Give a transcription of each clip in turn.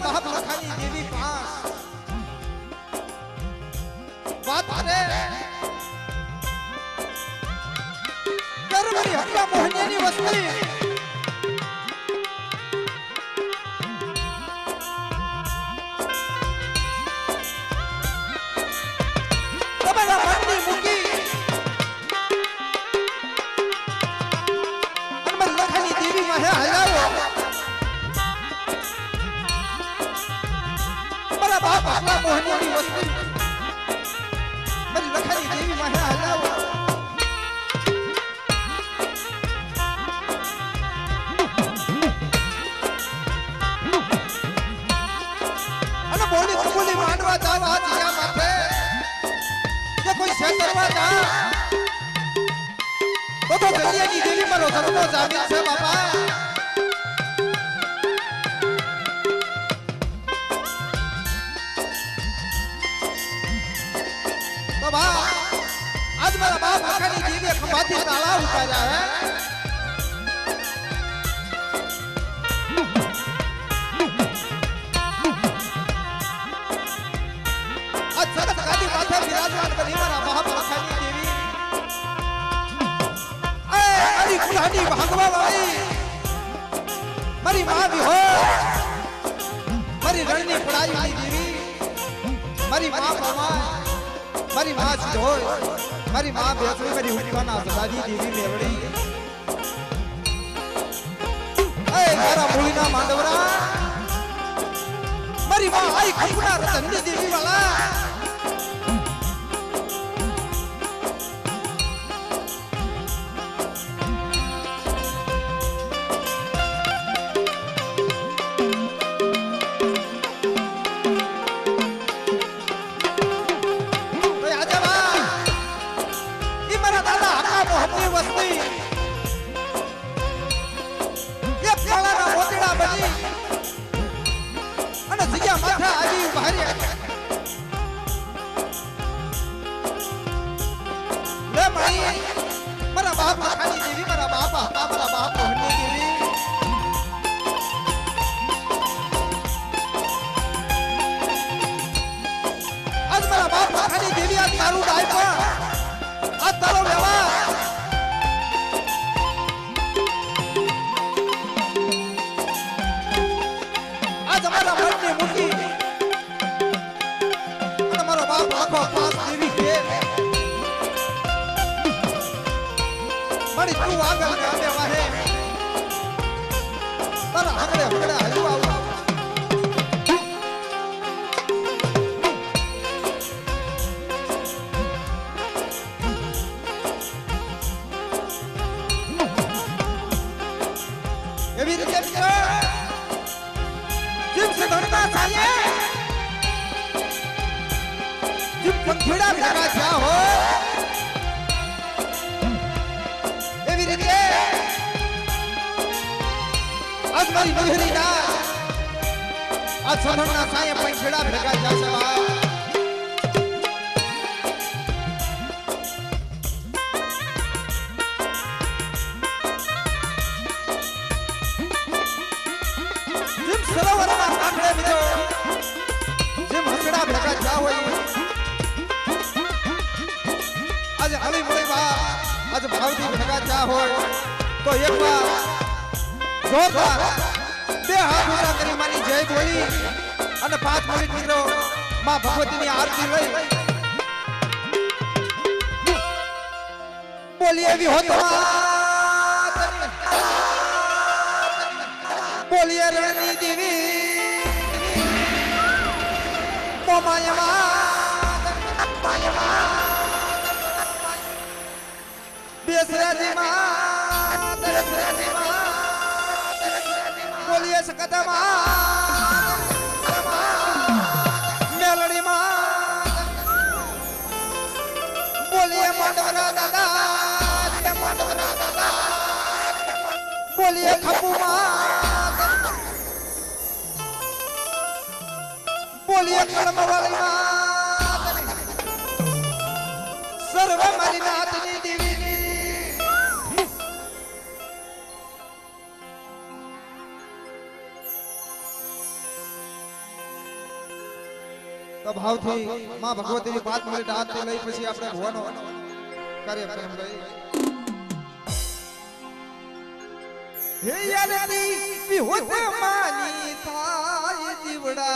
बाप लखानी देवी पास बात करे करवरी हक्का मोहनियानी वस्ती તમારા મનની મૂકી અને લખાની દેવી માં હે હલાવો મારા બાપ હક્કા મોહનિયાની વસ્તી મારી લખાની દેવી માં હે હલાવો બોલી માંડવા જાવા જીયા માથે કે કોઈ શેતરવા જા તો ગલિયાની દેવી મારો ધર્મો જામીન છે બાપા તો બા આજ મારા બાપ આખાની દેવીએ ખંભાથી તાળા ઉતાર્યા હે विराजमान बनी मारा महापखानी देवी अरे कुल्हाड़ी भागवा वाली मरी मां भी हो मरी रणनी पढ़ाई वाली देवी मरी मां बाबा मरी मां सिद्धो मरी मां बेसरी मरी हुक्काना सदाजी देवी मेवड़ी ए मारा भूलिना मांडवरा मरी मां आई खपना रतनी देवी वाला मारा बाप लखानी देवी मारा बाप हक्का मारा बाप मोहनी देवी आज मारा बाप लखानी देवी आज तारू डाय पर आज तारो व्यवहार आज हमारा मन ने मुठी हमारा बाप आखो पास देवी के मरी तू आगल गाने वाहे तारा हगड़े हगड़े हजू आऊ एवी रीते मित्र जिम से धरता चाहिए जिम कंखीड़ा भगा क्या हो आज मारी नहरी ना आज सधरना साये पंखेड़ा भगा जासे वा जिम सरोवर में आंखड़े बिजो जिम हंसड़ा भगा जा होई आज हली मोई बा आज भावती भगा जा हो तो एक बार जोरदार બે હાથ ઊંચા કરી માની જય બોલી અને 5 મિનિટ મિત્રો માં ભગવતીની આરતી લઈ બોલી એવી હો બોલીએ રણની દેવી મોમાયમાં બેસરાજી માં बोलिए सकदमा मेलड़ी मां बोलिए मांडवरा दादा बोलिए खप्पू मां बोलिए कलम वाली मां सर्व मलिनाथनी देवी ભાવથી માં ભગવતીની 5 મિનિટ હાથથી લઈ પછી આપણે ભવાનો કાર્યક્રમ લઈ હે યારી વિહોત માની થાય જીવડા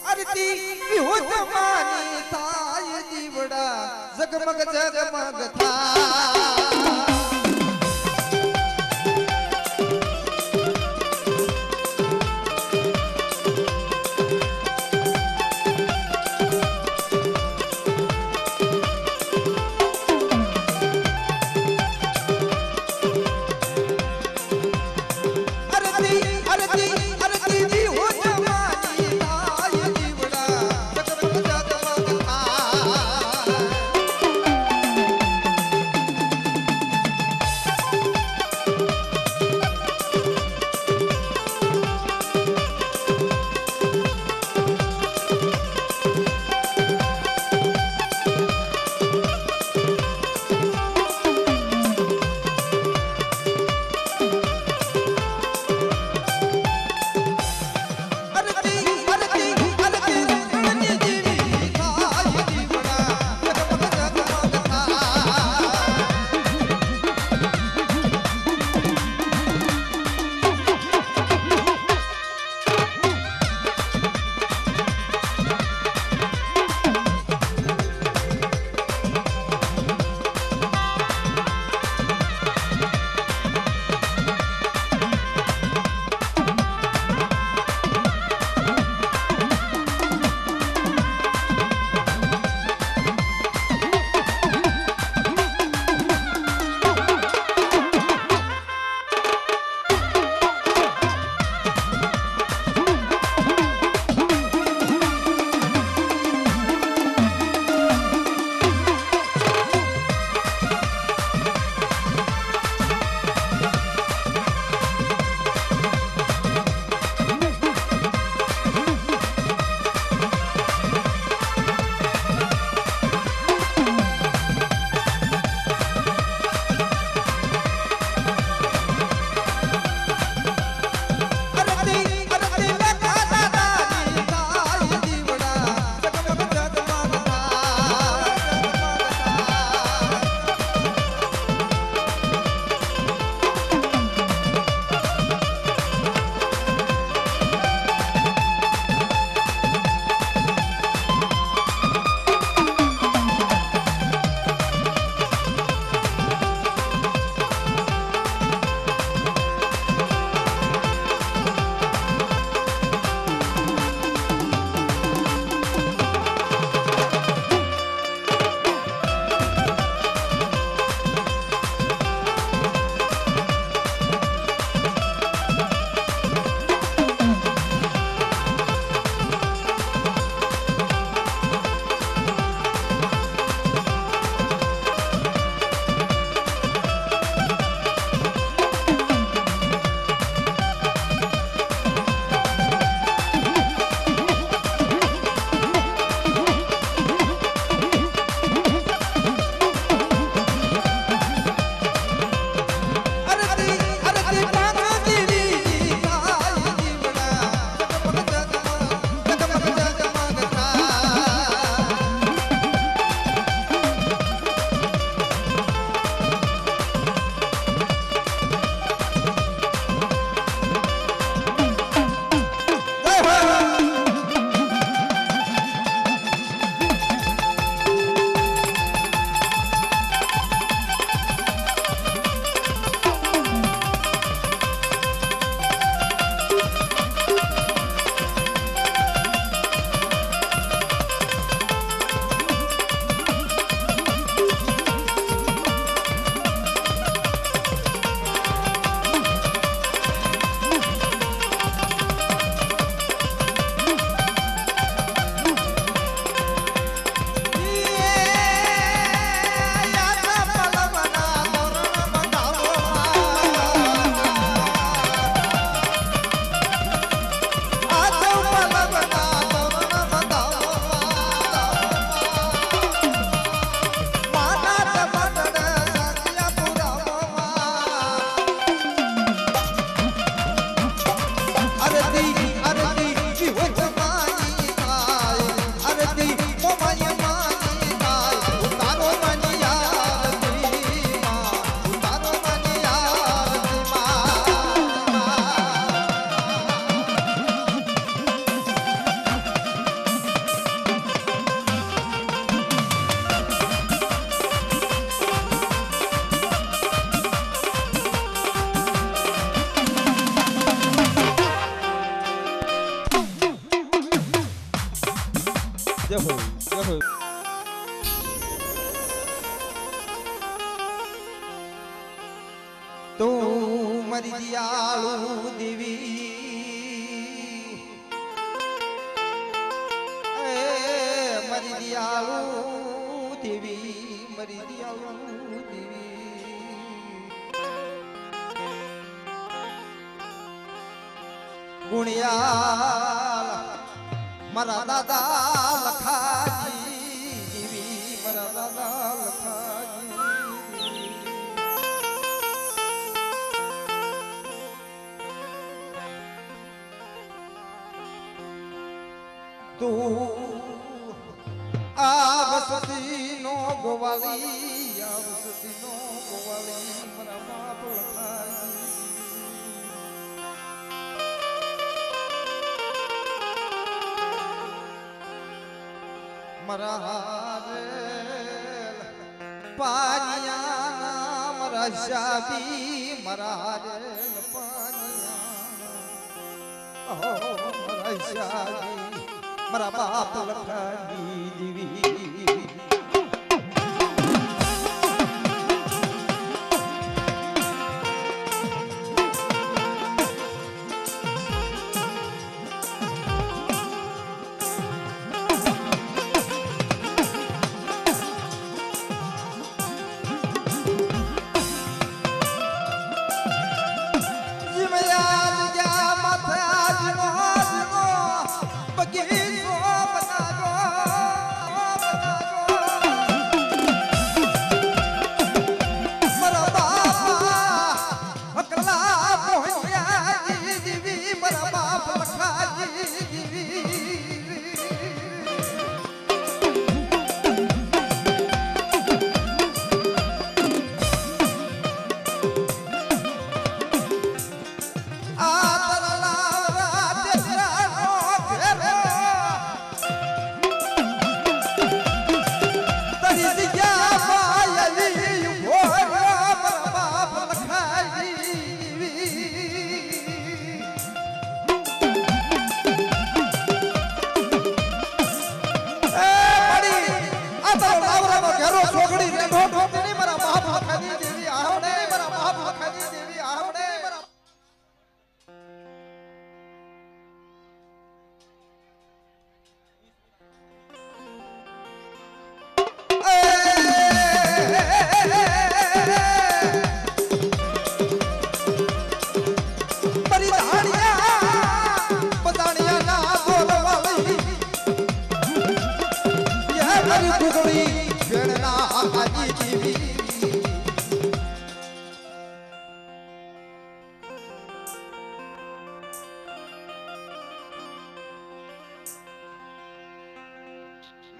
આરતી વિહોત માની થાય જીવડા જગમગ જગમગ થાય તું મારી દિયાળુ દેવી મારી દિયાળુ દેવી મારી દિયાળુ દેવી ગુણિયા મારા દાદા લખાજી દેવી મારા દાદા લખાજી તું આવસતી નો ગોવાલી આવસતી નો ગોવાલી મારા બાપ લખાજી મારા રે પાનિયાના મારા શાબી મારા રે પાનિયાના મારા શાબી મારા બાપ લખાજી દેવી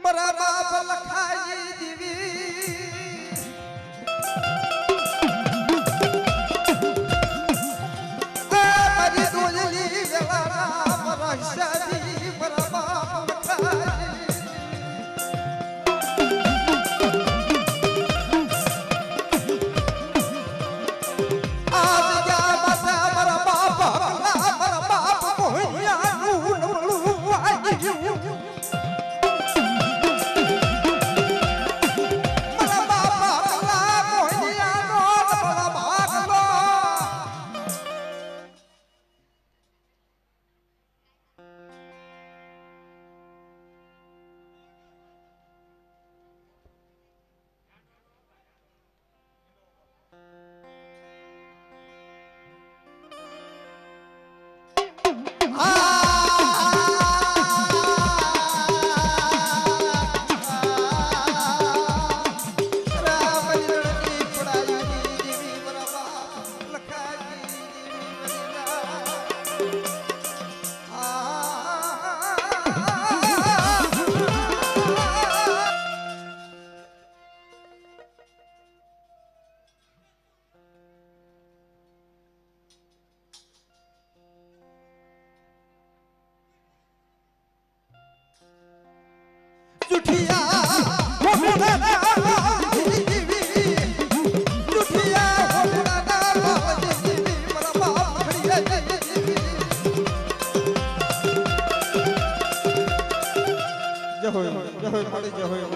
મારા બાપ લખાજી દેવી મારી દોજલી વેલાના મારા શાદી મારા બાપ લખાજી આજ જા માતા મારા બાપ મોહિયા નું આજી હોય જય હોય મળી જય હોય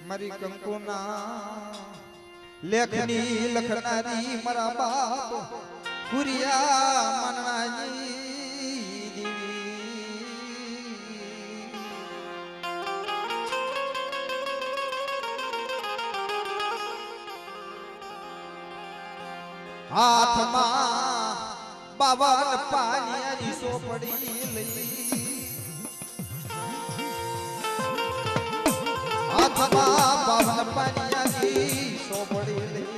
મારી કંકુના લેખની લખનારી મારા બાપ પુરિયા મનનાજી હાથમાં 52 પાણીની સોપડી લઈ હાથમાં 52 પાણીની સોપડી લઈ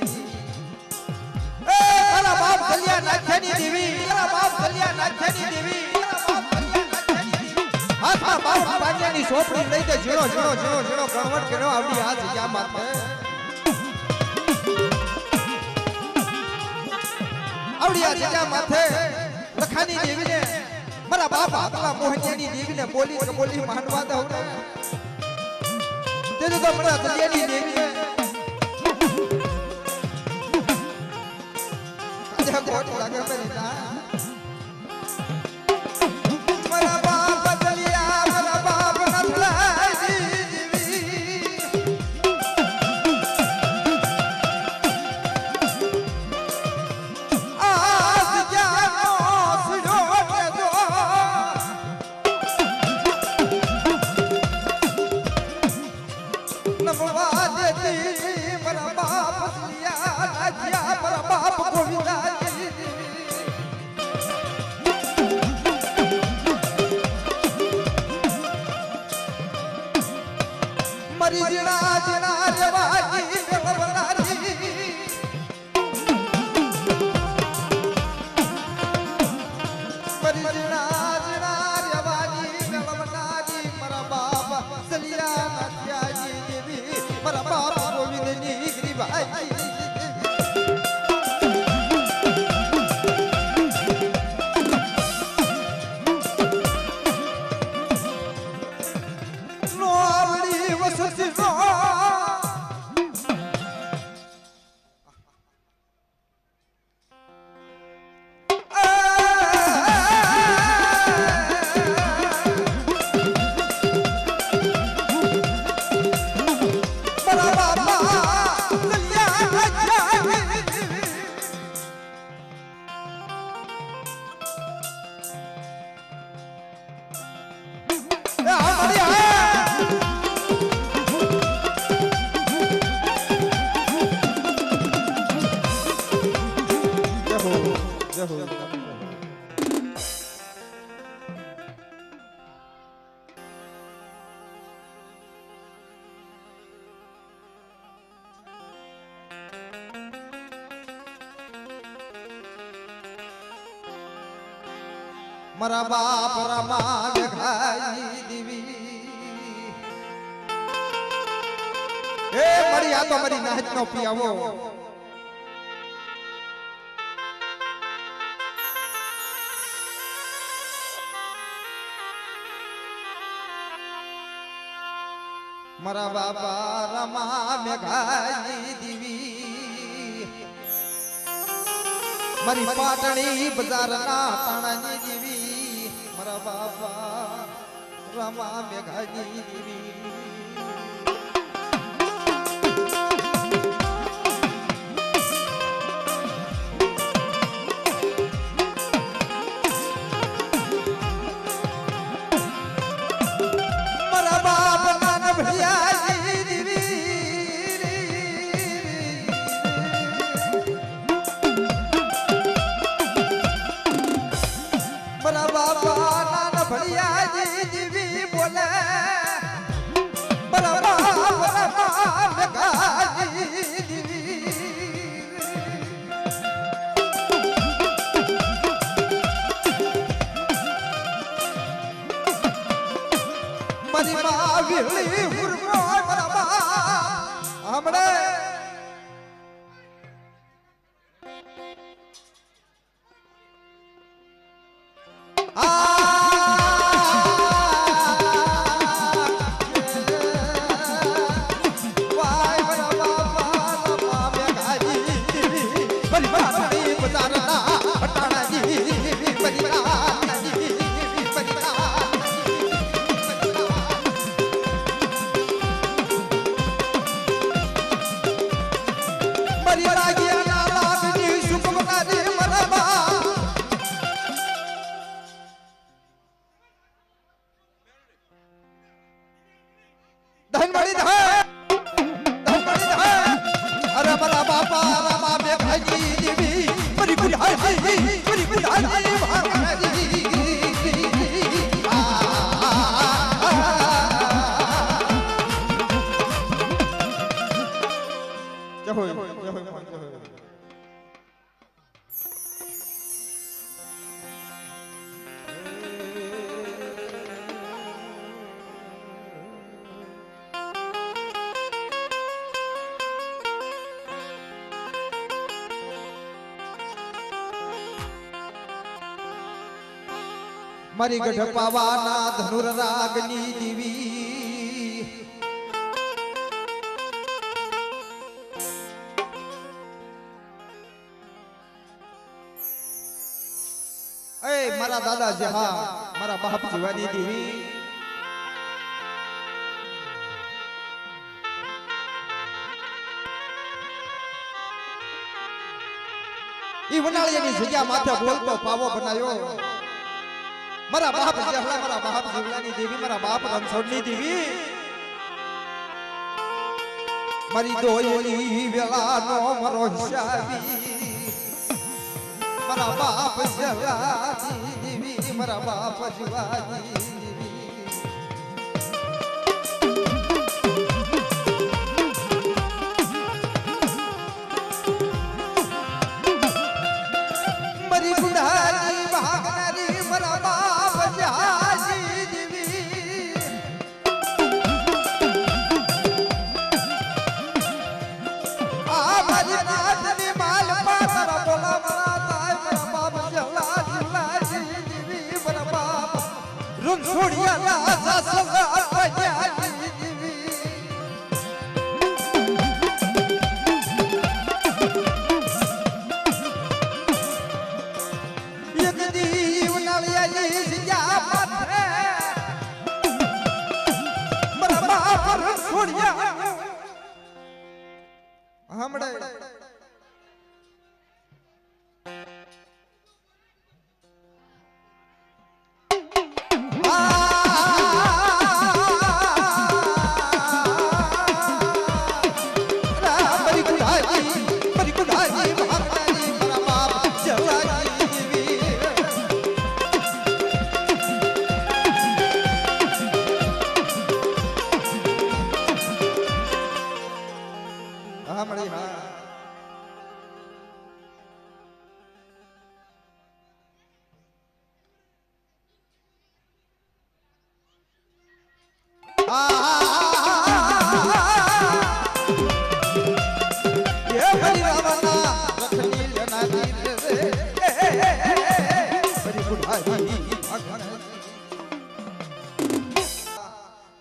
એ તારા બાપ ગલિયા નાખ્યાની દેવી તારા બાપ ગલિયા નાખ્યાની દેવી તારા બાપ ગલિયા નાખ્યાની દેવી હાથમાં 52 પાણીની સોપડી લઈ દે ઝીણો ઝીણો ઝીણો ઝીણો કણવટ કર્યો આવડી આ જગ્યા માથે આવડિયા જગ્યા માથે લખાની દેવીને મારા બાપ આકલા મોહનિયાની દેવીને બોલી માંડવા દઉં ને તે તો મારા દલિયાની દેવીને કાજે કોટ લાગે પેલી ના મારા બાપ દલિયા મારા બાપ નથલાજી મરી જીણા જીણા રેવાજી વેવનારી મરી જીણા જીણા રેવાજી વેવનારી મારા બાપ સલિયા નાથિયાજી દેવી મારા બાપ ગોવિંદની ગરીબાઈ મારા બાપ રમા વેખાઈ દેવી એ મરી આ તો મરી નાચ નો પિયાવો મારા બાપા રમા વેખાઈ દેવી મારી પાટણી બજારના તાણાની દેવી મારા બાપા રમા મેઘાની દેવી મારા બાપ નાના ભૈયાજી દેવી મારા બાપા નાના ભૈયાજી દેવી બોલે મરી લાગ્યા લાભની સુખમનાની મરવા ધનવાળી ધન અરે મારા બાપા રામા બે ભાઈ દેવી મરી ગુડાજી ભાગી મારી ગઢ પાવાના ધનુર રાગની દીવી એ મારા દાદા જહા મારા બાપ જીવાની દેવી ઈ વનાળિયાની જગ્યા માથે બોલતો પાવો બનાવ્યો મારા બાપ જહલા મારા બાપ જીવલાની દેવી મારા બાપ રણછોડની દેવી મારી દોયલી વેલાનો મરો હિસાબી મારા બાપ જહલાની દેવી મારા બાપ જીવાની મરી ગુડાજી ભાગનારી મારા બાપ જહાજી દેવી આ મારી નાથની માલ પાતરા બોલા મારા તાય મારા બાપ જહાજી દેવી મારા બાપ રણછોડિયા રાજા સગા પજાજી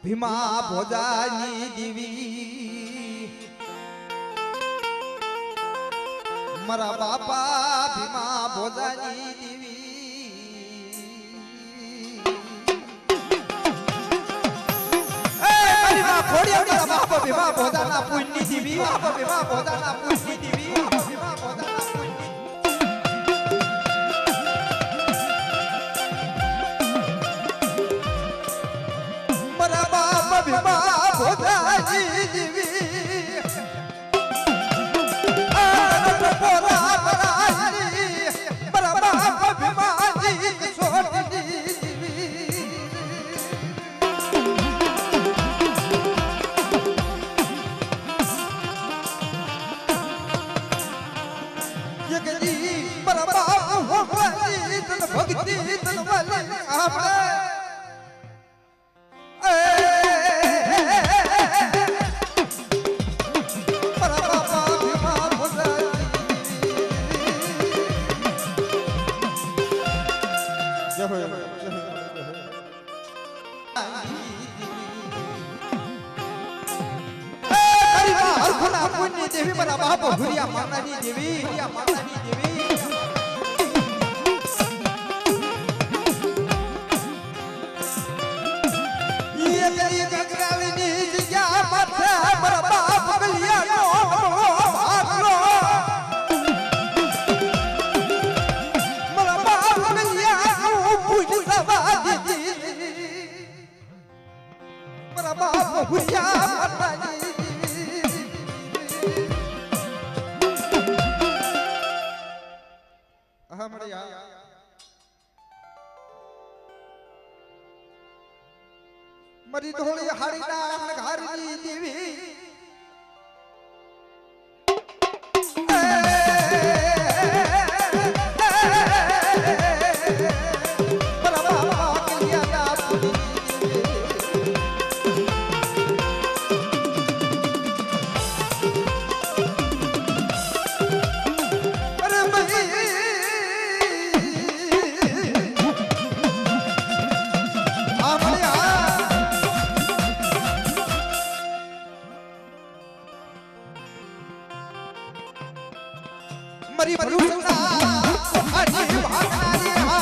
ભીમા ભોજાની દેવી મારા બાપા ભીમા ભોજાની દેવી મારા બાપા ભીમા ભોજાના પુણ્યની દેવી બાપા ભીમા ભોજાના પુણ્યની દેવી ભીમા ભોજાના ભીમા ભોજાજી દેવી પોરા પરાજી મારા બાપ ભીમાજી છોડની દેવી જગદી મારા બાપ હોવાજી તન ભક્તિ તન વાલી આપણે દેવી મારા બાપ હુરિયા માતાની દેવી હુરિયા માતાની દેવી ઈ કરી ગગરાલીની જગ્યા માથે મારા બાપ ગલિયાનો ભાગલો મળ્યા મરી ધોળી હાડીના ઘારની દેવી મરી ભરૂચના આજી ભાગનારી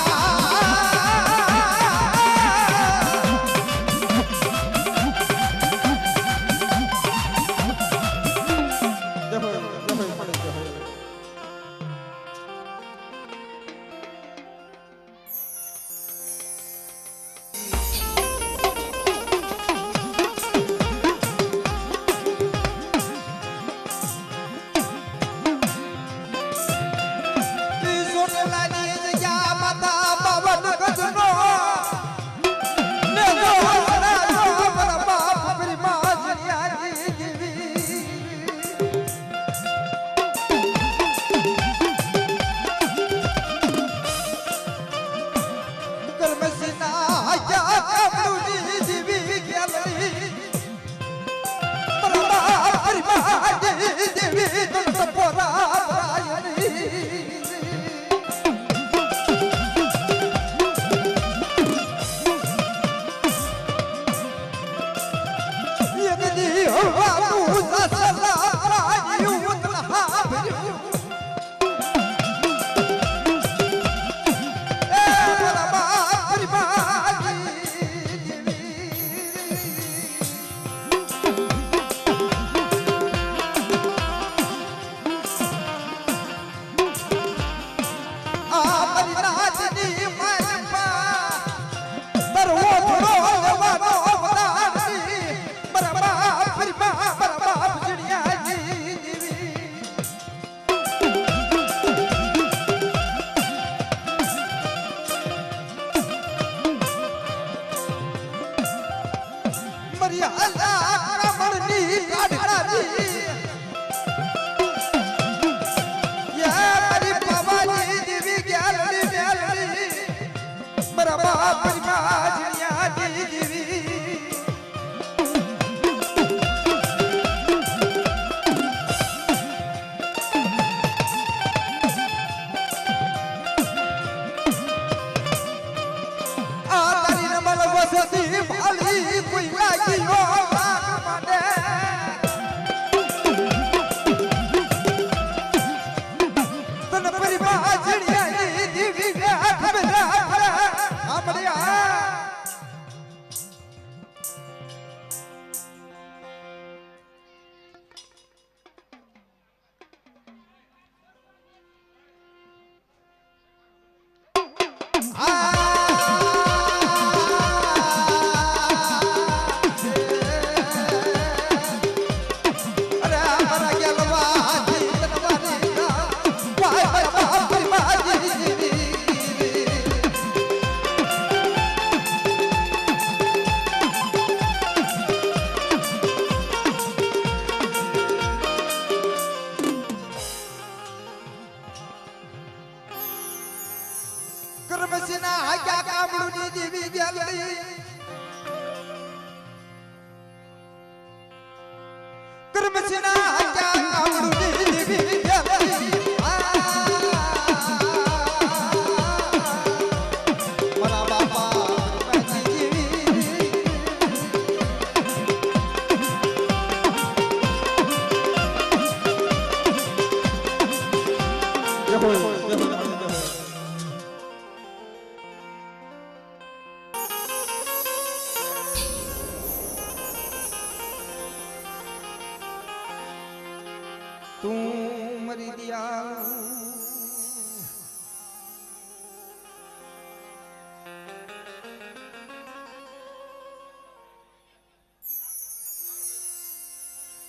તું મરી દિયા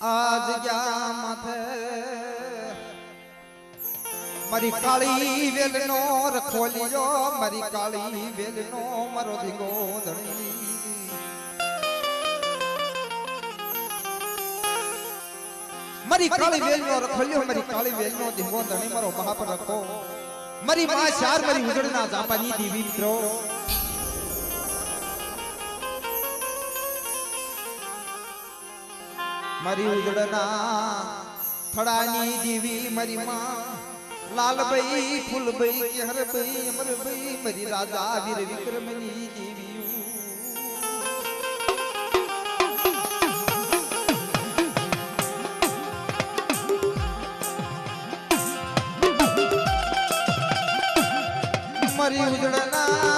આજ ગયા માથે મારી કાળી વેલનો રખોલિયો મારી કાળી વેલનો મારો ધીંગો ધણી મારી કાળી વેલનો રખોલિયો મારી કાળી વેલનો ધીંગો ધણી મારો બાપ રખો મારી માં ચાર મારી ઉજળના જાપાની દેવી મિત્રો મારી ઉજળના થડાની દેવી મારી માં લાલભાઈ ફૂલભાઈ કેહરભાઈ અમરભાઈ મારી રાજા વીર વિક્રમની દેવી મારી ઉજળના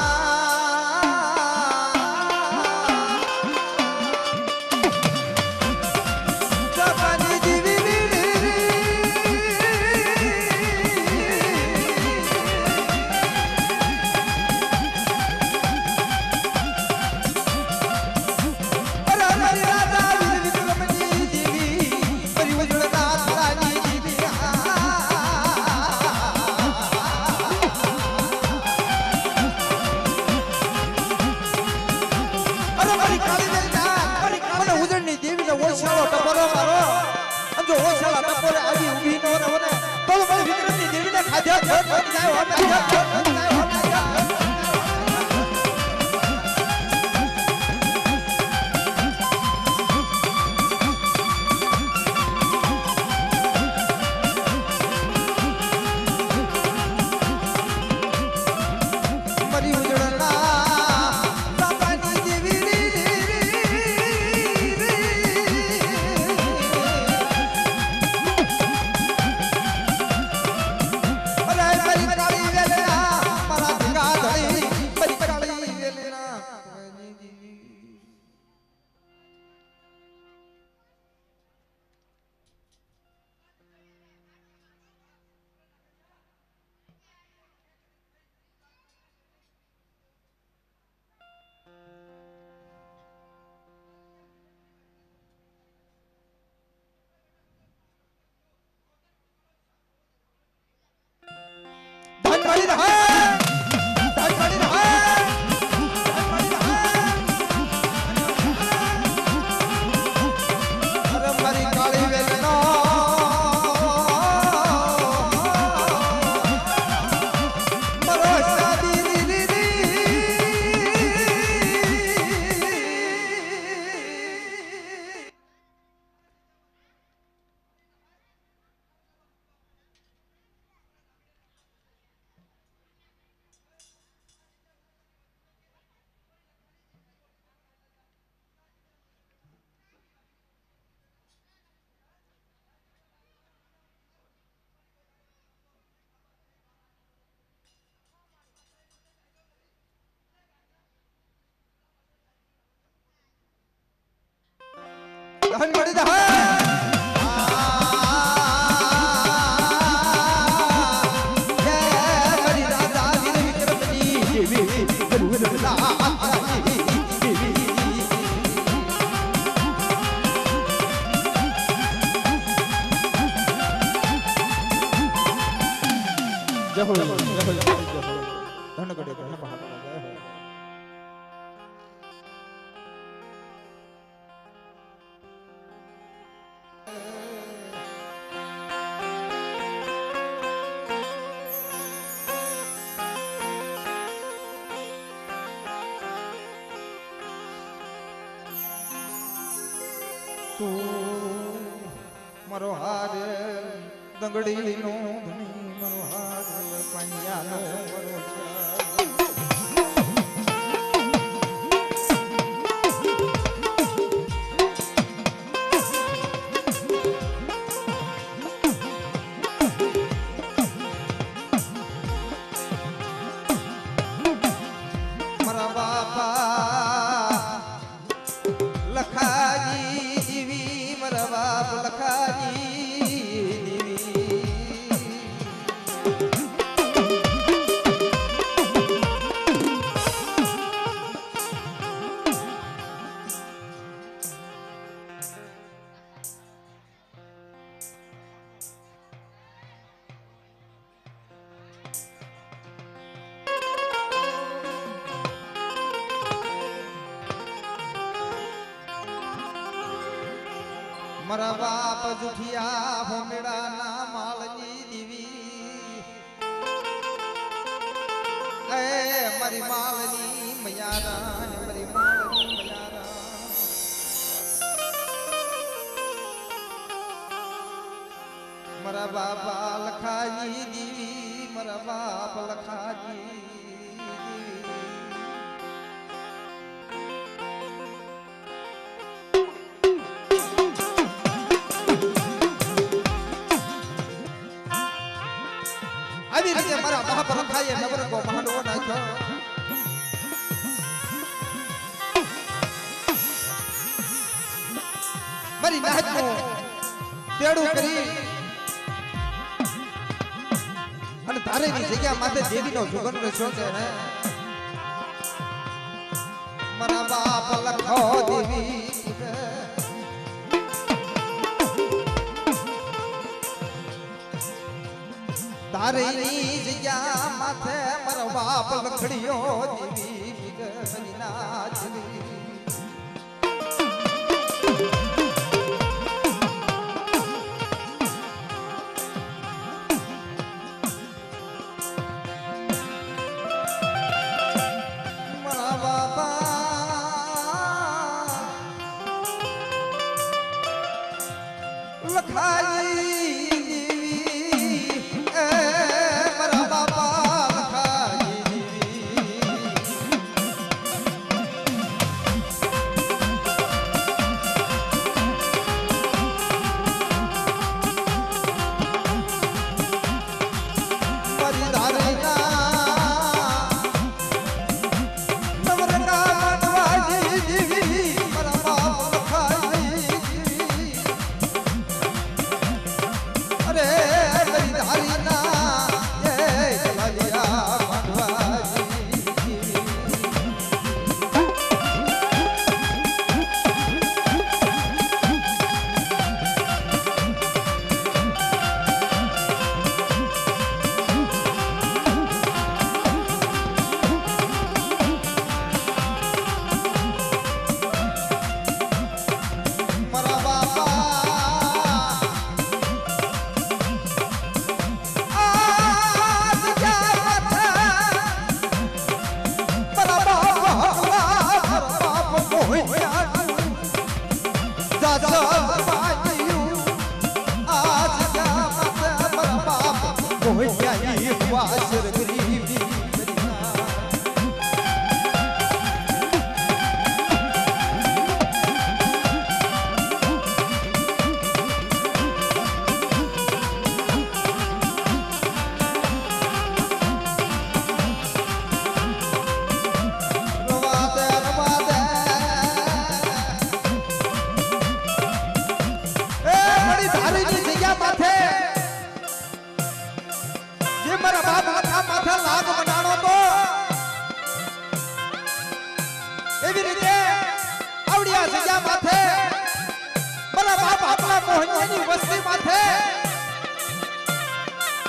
મારો હાર દંગડી નો ધણી મારો હાર પાણિયાનો મારો મારા બાપા લખાજી દેવી મારા બાપ લખાજી દેવી મારા બાપ જુઠિયા ભોમડાના માળની દીવી એ મારી માળની મયારા મારી માળની મયારા મારા બાપા લખાજી દીવી મારા બાપ લખાજી આવી રીતે મારા બાપ લખાઈએ નવરંગો માંડવો નાખ્યો મારી નાચનું તેડું કરી અને તારેની જગ્યા માથે દેવીનો સુગંધ રસ્યો છે હે મારા બાપ લખો દેવી તારેની જગ્યા માથે મારો બાપ લખડીયો દેવી વિગની નાચલી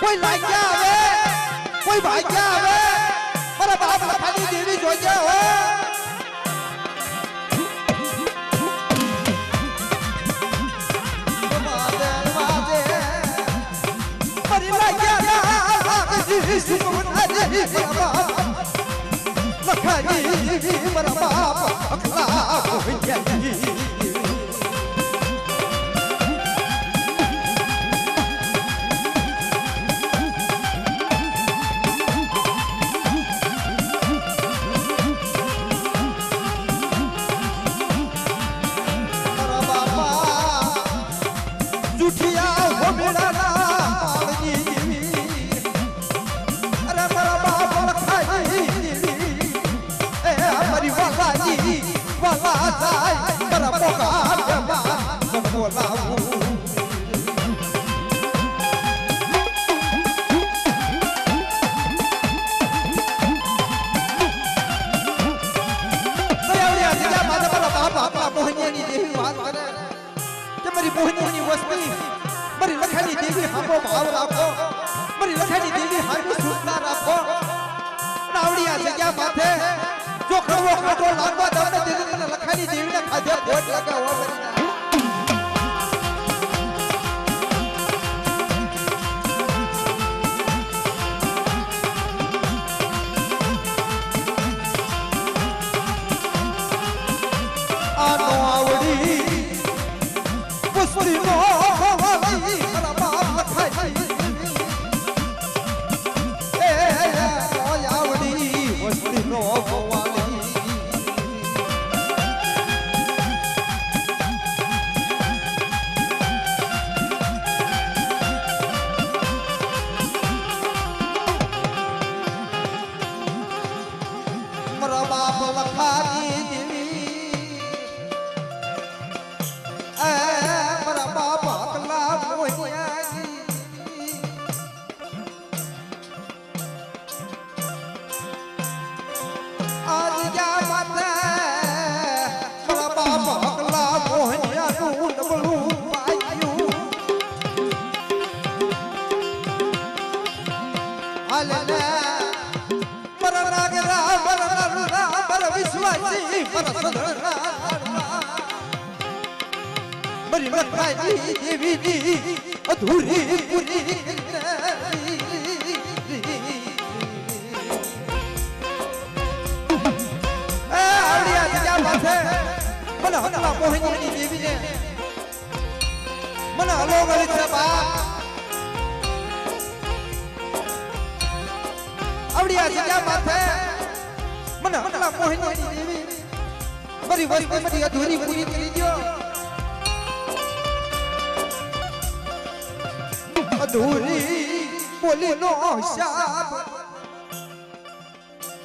કોઈ લાગ્યા આવે કોઈ ભાગ્યા આવે મારા બાપ લખાની દેવી જોઈએ હો મારી લાગ્યા લખાની દેવી મારા બાપ અખલા ભોજ્યા મારી મોહનીની વસ્તી મારી લખાની દેવી હામો ભાવ રાખો મારી લખાની દેવી હામી સૂચના રાખો નાવડી આ જગ્યા માથે જો ખડવો ખડવો લાગવા દવને દેવી લખાની દેવીને ખાધે ભોટ લગાવો હાલે મરા નાગરા મરા વિશ્વાસી મરા સદણા મરી લખાઈ દેવીની અધૂરી પૂરી આવડિયા જગ્યા પાસે મને હકલા મોહિની દેવીને મને હલો ગળી છે બાપ આવડિયા જગ્યા પાસે મને હકલા મોહિની દેવી મારી વસ્તી મારી અધૂરી પૂરી કરી દો અધૂરી બોલી નો શાપ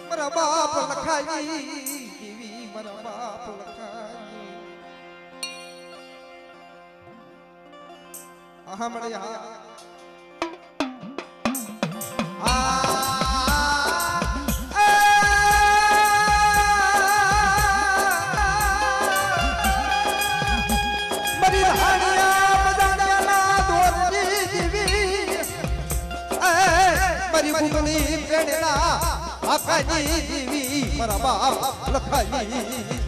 મારા બાપ લખાઈ દેવી મારા બાપ લખાઈ આહા મળે આકાજી દેવી મારા બાપ લખાઈ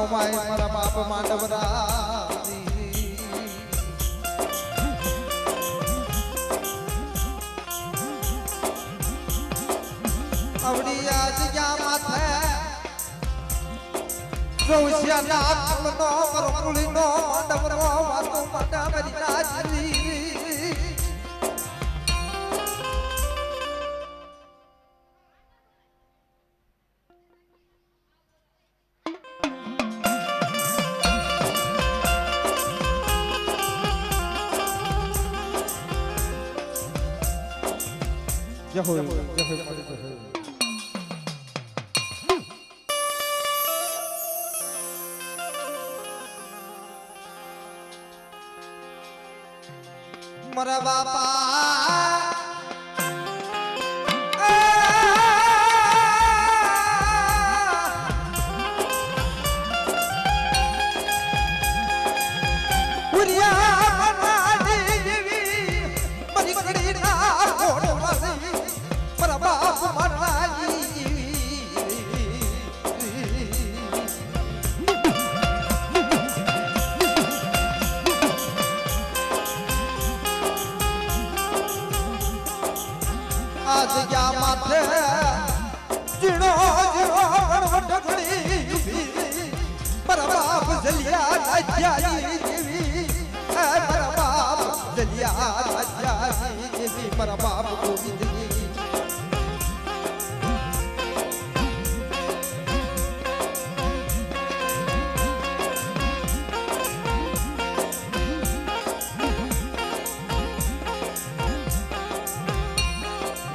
મારા બાપ માંડવરા આવડિયા જગ્યા માથે રોશિયા નાક નો કરકુલી નો માંડવરો વાતો માતા મારી નાચલી જય હો મારા બાપા જગ્યા માથે જીણો જીણો વટકડી મારા બાપ જલિયા રાજ્યાની દેવી મારા બાપ જલિયા રાજ્યાની દેવી મારા બાપ ગોવિંદજી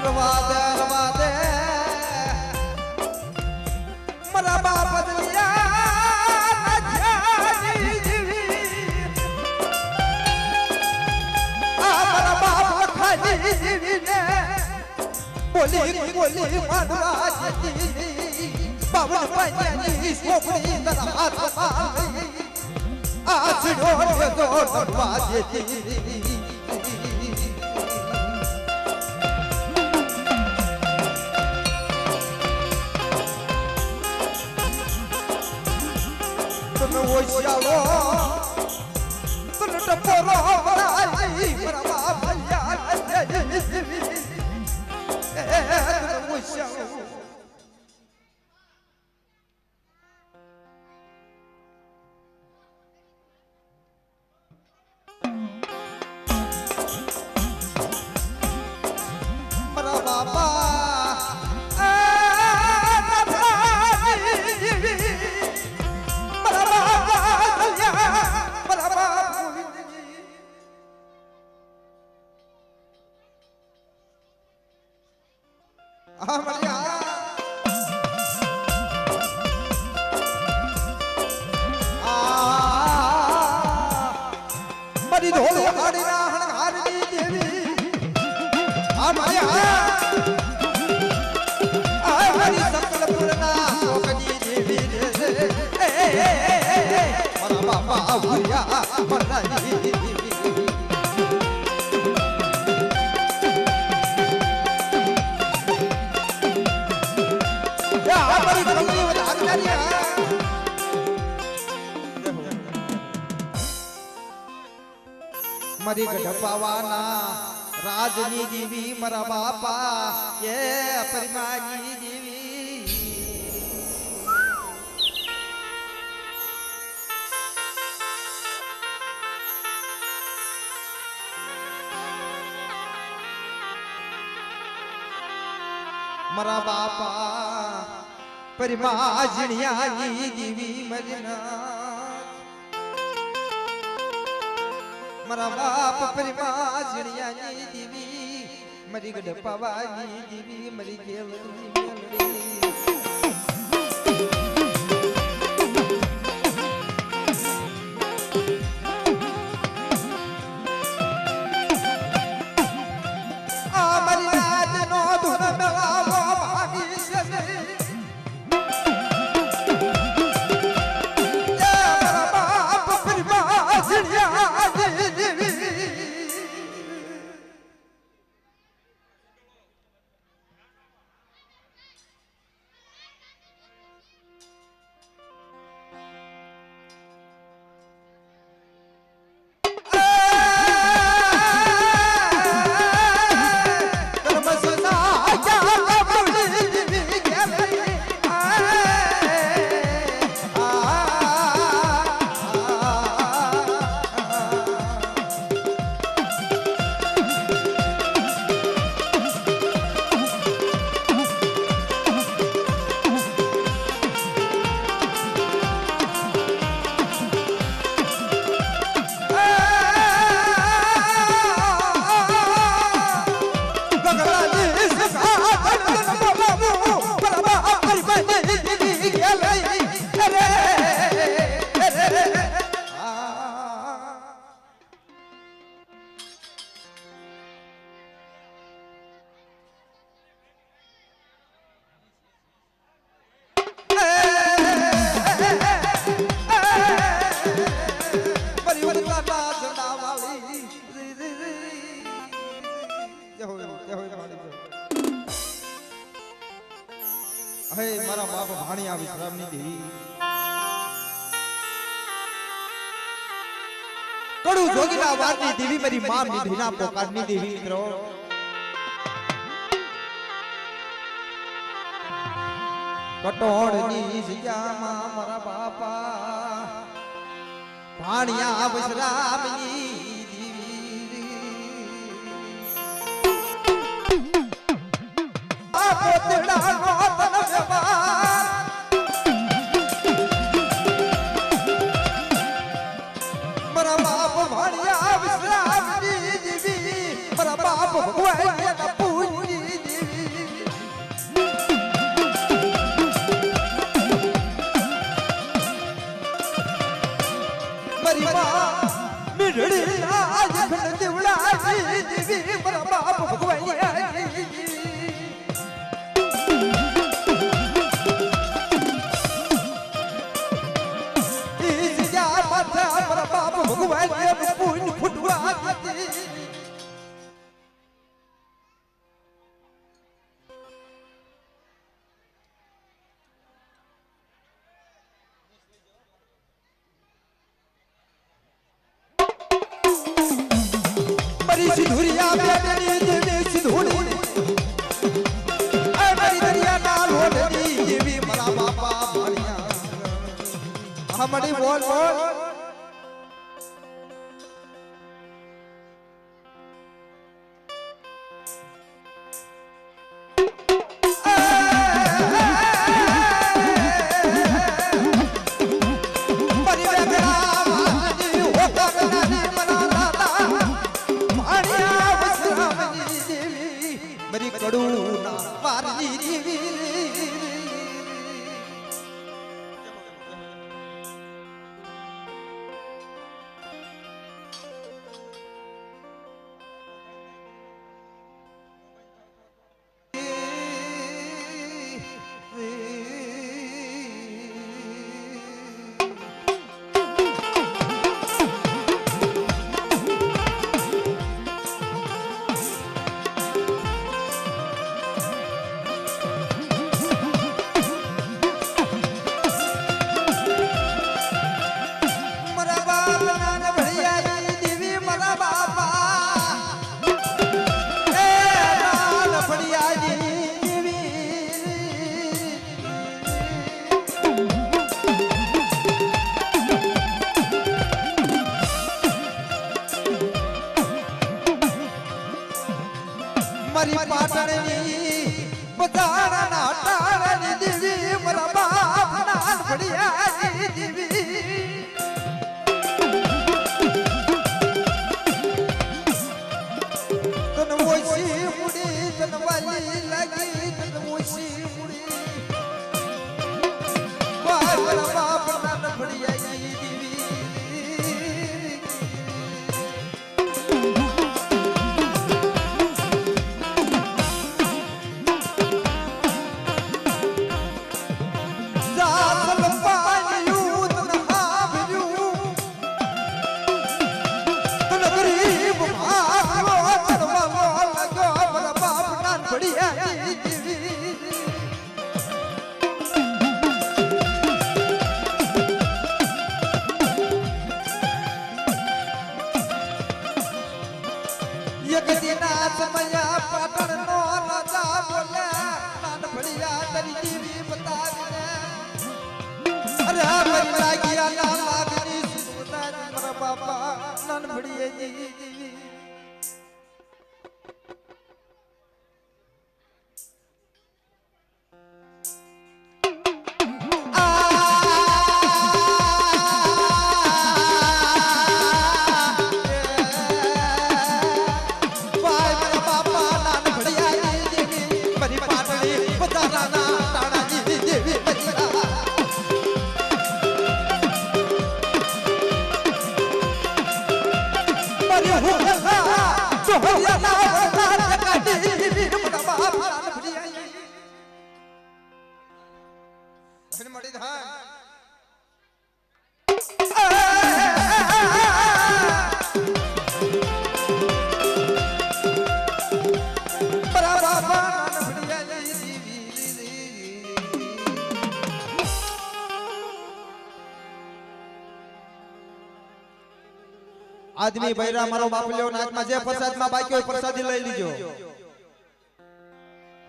રવાદે મારા બાપ દલિયા રાજ્યાની દેવી ગોલી માંડવા જતી બાવન પાયાની સોપડી તારા હાથમાં આ છડો તો તરવા જતી તમે ઓછાવો તને ટપોરો બનાવી મારા ભલ્યા મારી ગઢપાવાના રાજની દેવી મારા બાપા એ પરિમાની દેવી મારા બાપા પરિમાજણિયાની દેવી મરના મારા બાપ પરિમાજણિયાની દેવી મારી ગઢપાવાની દેવી મારી કેવલની મેલડી આ મારી રાજનો ધૂન મેળાવો ભાગી છે મારા બાપ પરિમાજણિયા હે મારા બાપ ભાણિયા વિશ્રામની દેવી કડુ જોગીના વારની દેવી મારી માં મિધીના પોકારની દેવી મિત્રો કટોળની જગ્યામાં મારા બાપા ભાણિયા વિશ્રામની મારા બાપ ભાણિયા વિશ્રામની દેવી મારા બાપ ભગવાન પૂરી દેવી મારી માં મિરડી આજ ઘર દેવડા દેવી મારા બાપ ભગવાન मरी सिंधुरिया बेटनी देवी सिंधुरी ए मरी दरिया नाल होडनी देवी मरा बापा भणिया हमड़ी बोल बोल मरी पाटणी बजारा ना टाणी देवी मरा बाप नान बढ़िया देवी तन मोशी मुड़ी तन वाली लगी तन मोशी मुड़ी मरा बाप नान बढ़िया देवी समया पाटण नो राजा बोले नान बढ़िया तेरी देवी बता दे अरे मरी लागिया ना लागनी सुना मेरा बाबा नान बढ़िया देवी आदमी बैरा मारो बाप ल्यो नाच में जे प्रसाद में बाकी હોય પ્રસાદી લઈ લીજો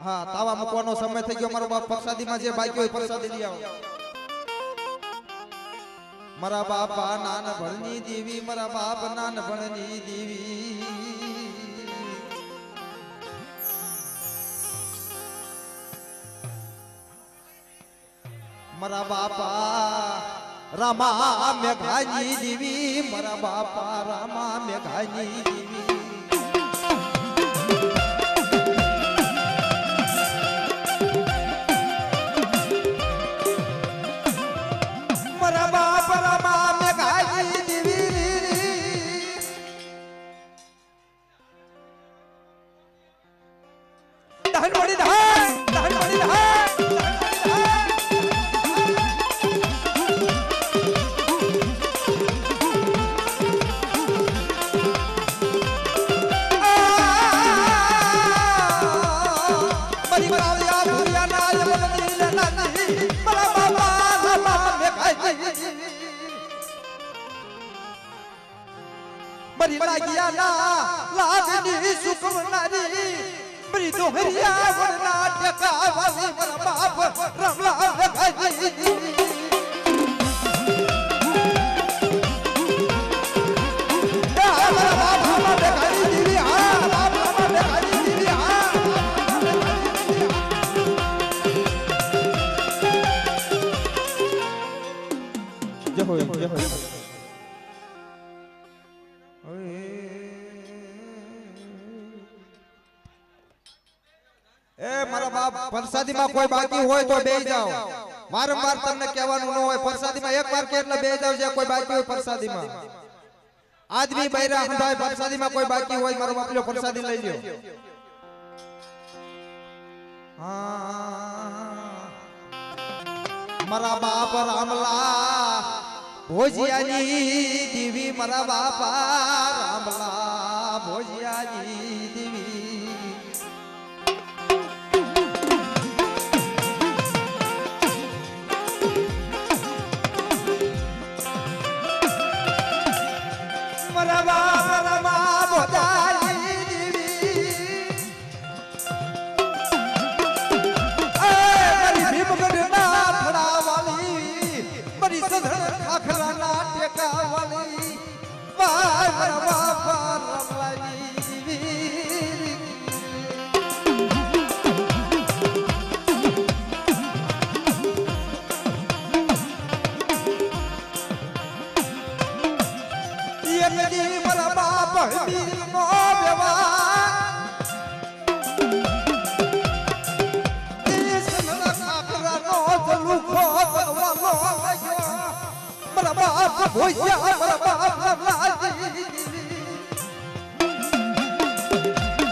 હા તાવા મૂકવાનો સમય થઈ ગયો મારો બાપ પ્રસાદી માં જે બાકી હોય પ્રસાદી લઈ આવો મારા બાપા નાન ભણની દેવી મારા બાપ નાન ભણની દેવી મારા બાપા रामा मेघानी देवी मरा बापा रामा मेघानी देवी मरा बाप रामा मेघानी देवी दहन बड़ी दहन मरी लागिया ना લાગણી સુકવનારી મારી દોહરિયા વરના ટેકા વાલી મારા બાપ રમલા લગાજી प्रसादी में कोई बाकी हो तो बेही जाओ वारंवार तमने कहेवानुं न होय प्रसादी में एक बार के એટલે બેહી જાવ જે કોઈ બાકી હોય प्रसादी में आदमी बૈરા હંધાય प्रसादी में कोई बाकी હોય મારો બાપલો प्रसादी લઈ લ્યો हां મારા બાપ રામલા ભોજિયાની દીવી મારા બાપા રામલા ભોજિયાની દીવી ભોજિયા